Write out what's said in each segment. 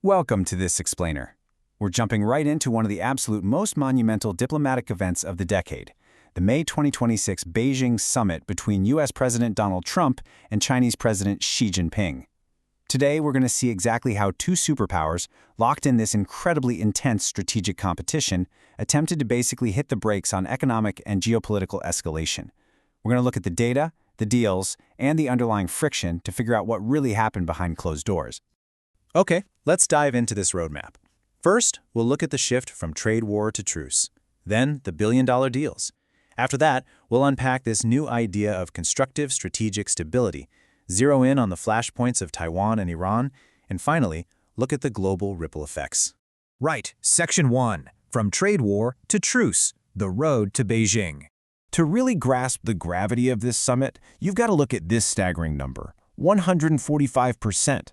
Welcome to this explainer. We're jumping right into one of the absolute most monumental diplomatic events of the decade, the May 2026 Beijing summit between U.S. President Donald Trump and Chinese President Xi Jinping. Today, we're going to see exactly how two superpowers, locked in this incredibly intense strategic competition, attempted to basically hit the brakes on economic and geopolitical escalation. We're going to look at the data, the deals, and the underlying friction to figure out what really happened behind closed doors. Okay, let's dive into this roadmap. First, we'll look at the shift from trade war to truce. Then, the billion-dollar deals. After that, we'll unpack this new idea of constructive strategic stability, zero in on the flashpoints of Taiwan and Iran, and finally, look at the global ripple effects. Right, Section 1, From Trade War to Truce, the Road to Beijing. To really grasp the gravity of this summit, you've got to look at this staggering number, 145%.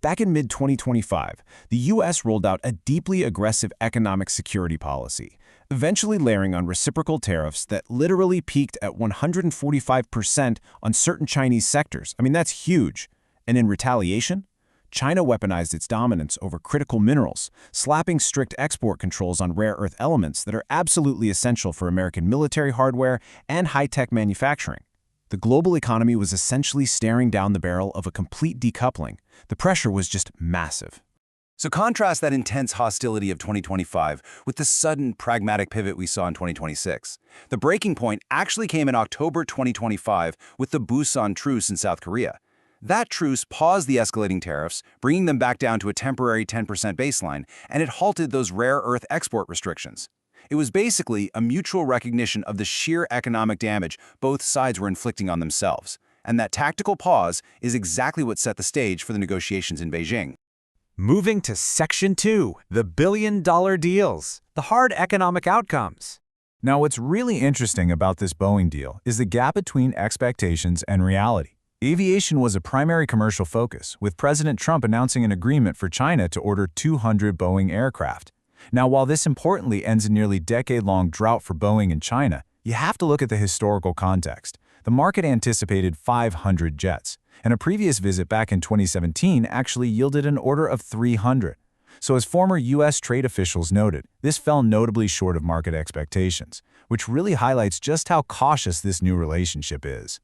Back in mid-2025, the U.S. rolled out a deeply aggressive economic security policy, eventually layering on reciprocal tariffs that literally peaked at 145% on certain Chinese sectors. I mean, that's huge. And in retaliation, China weaponized its dominance over critical minerals, slapping strict export controls on rare earth elements that are absolutely essential for American military hardware and high-tech manufacturing. The global economy was essentially staring down the barrel of a complete decoupling. The pressure was just massive. So contrast that intense hostility of 2025 with the sudden pragmatic pivot we saw in 2026. The breaking point actually came in October 2025 with the Busan truce in South Korea. That truce paused the escalating tariffs, bringing them back down to a temporary 10% baseline, and it halted those rare earth export restrictions. It was basically a mutual recognition of the sheer economic damage both sides were inflicting on themselves. And that tactical pause is exactly what set the stage for the negotiations in Beijing. Moving to Section 2, the billion-dollar deals, the hard economic outcomes. Now, what's really interesting about this Boeing deal is the gap between expectations and reality. Aviation was a primary commercial focus, with President Trump announcing an agreement for China to order 200 Boeing aircraft. Now, while this importantly ends a nearly decade-long drought for Boeing in China, you have to look at the historical context. The market anticipated 500 jets, and a previous visit back in 2017 actually yielded an order of 300. So as former U.S. trade officials noted, this fell notably short of market expectations, which really highlights just how cautious this new relationship is.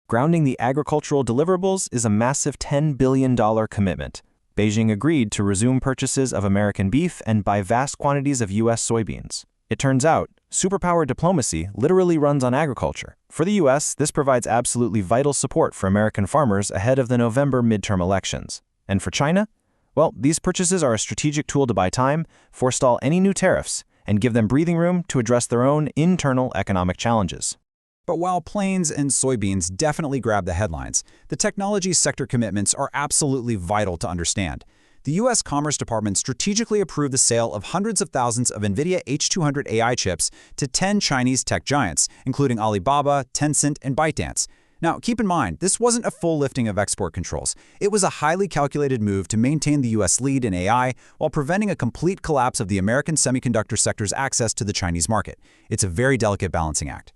Grounding the agricultural deliverables is a massive $10 billion commitment. Beijing agreed to resume purchases of American beef and buy vast quantities of U.S. soybeans. It turns out, superpower diplomacy literally runs on agriculture. For the U.S., this provides absolutely vital support for American farmers ahead of the November midterm elections. And for China? Well, these purchases are a strategic tool to buy time, forestall any new tariffs, and give them breathing room to address their own internal economic challenges. But while planes and soybeans definitely grab the headlines, the technology sector commitments are absolutely vital to understand. The U.S. Commerce Department strategically approved the sale of hundreds of thousands of NVIDIA H200 AI chips to 10 Chinese tech giants, including Alibaba, Tencent, and ByteDance. Now, keep in mind, this wasn't a full lifting of export controls. It was a highly calculated move to maintain the U.S. lead in AI while preventing a complete collapse of the American semiconductor sector's access to the Chinese market. It's a very delicate balancing act.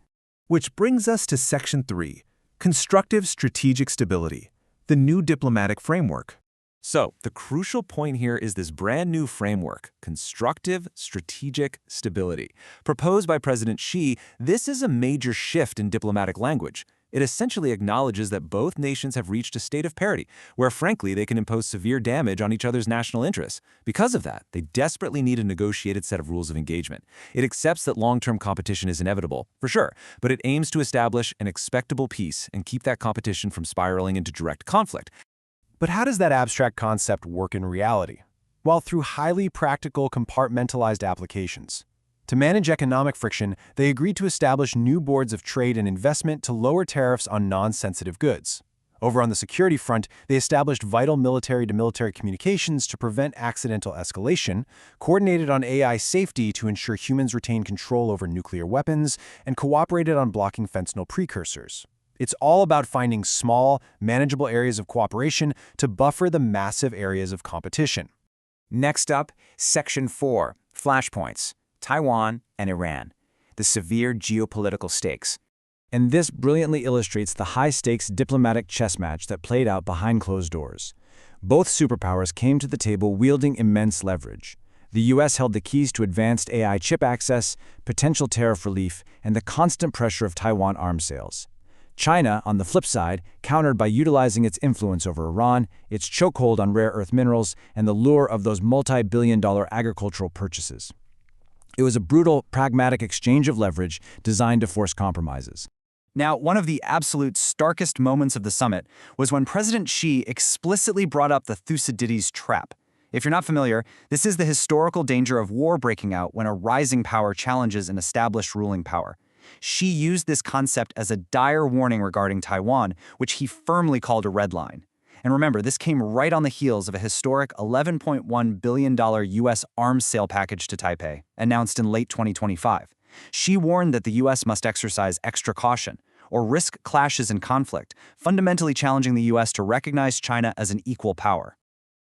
Which brings us to Section 3, Constructive Strategic Stability, the new diplomatic framework. So, the crucial point here is this brand new framework, constructive strategic stability. Proposed by President Xi, this is a major shift in diplomatic language. It essentially acknowledges that both nations have reached a state of parity, where frankly they can impose severe damage on each other's national interests. Because of that, they desperately need a negotiated set of rules of engagement. It accepts that long-term competition is inevitable, for sure, but it aims to establish an expectable peace and keep that competition from spiraling into direct conflict. But how does that abstract concept work in reality? Well, through highly practical, compartmentalized applications. To manage economic friction, they agreed to establish new boards of trade and investment to lower tariffs on non-sensitive goods. Over on the security front, they established vital military-to-military communications to prevent accidental escalation, coordinated on AI safety to ensure humans retain control over nuclear weapons, and cooperated on blocking fentanyl precursors. It's all about finding small, manageable areas of cooperation to buffer the massive areas of competition. Next up, Section 4, Flashpoints. Taiwan and Iran, the severe geopolitical stakes. And this brilliantly illustrates the high-stakes diplomatic chess match that played out behind closed doors. Both superpowers came to the table wielding immense leverage. The U.S. held the keys to advanced AI chip access, potential tariff relief, and the constant pressure of Taiwan arms sales. China, on the flip side, countered by utilizing its influence over Iran, its chokehold on rare earth minerals, and the lure of those multi-billion-dollar agricultural purchases. It was a brutal, pragmatic exchange of leverage designed to force compromises. Now, one of the absolute starkest moments of the summit was when President Xi explicitly brought up the Thucydides trap. If you're not familiar, this is the historical danger of war breaking out when a rising power challenges an established ruling power. Xi used this concept as a dire warning regarding Taiwan, which he firmly called a red line. And remember, this came right on the heels of a historic $11.1 billion U.S. arms sale package to Taipei, announced in late 2025. Xi warned that the U.S. must exercise extra caution, or risk clashes and conflict, fundamentally challenging the U.S. to recognize China as an equal power.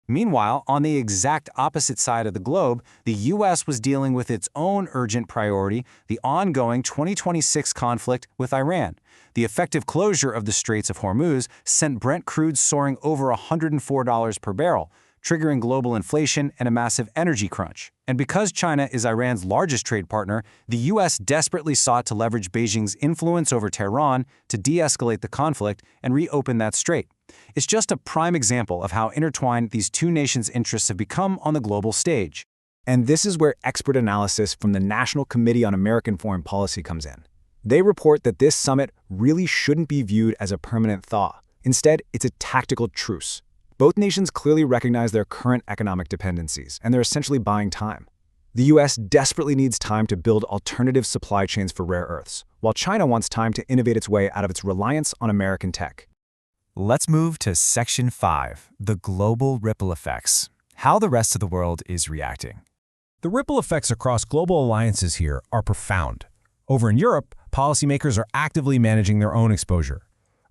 Meanwhile, on the exact opposite side of the globe, the U.S. was dealing with its own urgent priority, the ongoing 2026 conflict with Iran. The effective closure of the Straits of Hormuz sent Brent crude soaring over $104 per barrel, triggering global inflation and a massive energy crunch. And because China is Iran's largest trade partner, the U.S. desperately sought to leverage Beijing's influence over Tehran to de-escalate the conflict and reopen that strait. It's just a prime example of how intertwined these two nations' interests have become on the global stage. And this is where expert analysis from the National Committee on American Foreign Policy comes in. They report that this summit really shouldn't be viewed as a permanent thaw. Instead, it's a tactical truce. Both nations clearly recognize their current economic dependencies, and they're essentially buying time. The U.S. desperately needs time to build alternative supply chains for rare earths, while China wants time to innovate its way out of its reliance on American tech. Let's move to Section 5, the global ripple effects. How the rest of the world is reacting. The ripple effects across global alliances here are profound. Over in Europe, policymakers are actively managing their own exposure.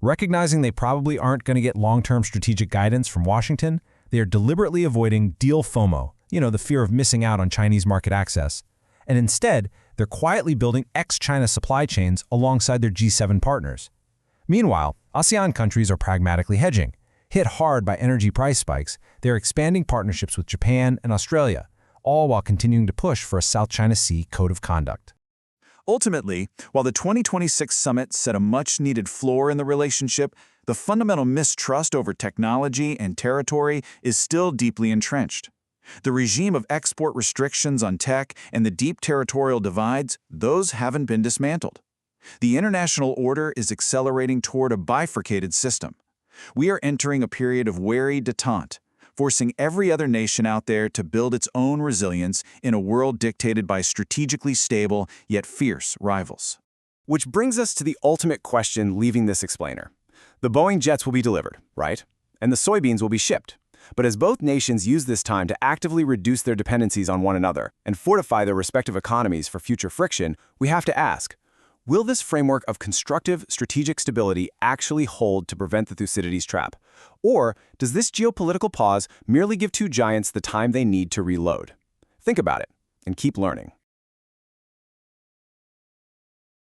Recognizing they probably aren't going to get long-term strategic guidance from Washington, they are deliberately avoiding deal FOMO, the fear of missing out on Chinese market access. And instead, they're quietly building ex-China supply chains alongside their G7 partners. Meanwhile, ASEAN countries are pragmatically hedging. Hit hard by energy price spikes, they're expanding partnerships with Japan and Australia, all while continuing to push for a South China Sea Code of Conduct. Ultimately, while the 2026 summit set a much-needed floor in the relationship, the fundamental mistrust over technology and territory is still deeply entrenched. The regime of export restrictions on tech and the deep territorial divides, those haven't been dismantled. The international order is accelerating toward a bifurcated system. We are entering a period of wary détente, forcing every other nation out there to build its own resilience in a world dictated by strategically stable yet fierce rivals. Which brings us to the ultimate question leaving this explainer. The Boeing jets will be delivered, right? And the soybeans will be shipped. But as both nations use this time to actively reduce their dependencies on one another and fortify their respective economies for future friction, we have to ask, will this framework of constructive strategic stability actually hold to prevent the Thucydides trap? Or does this geopolitical pause merely give two giants the time they need to reload? Think about it and keep learning.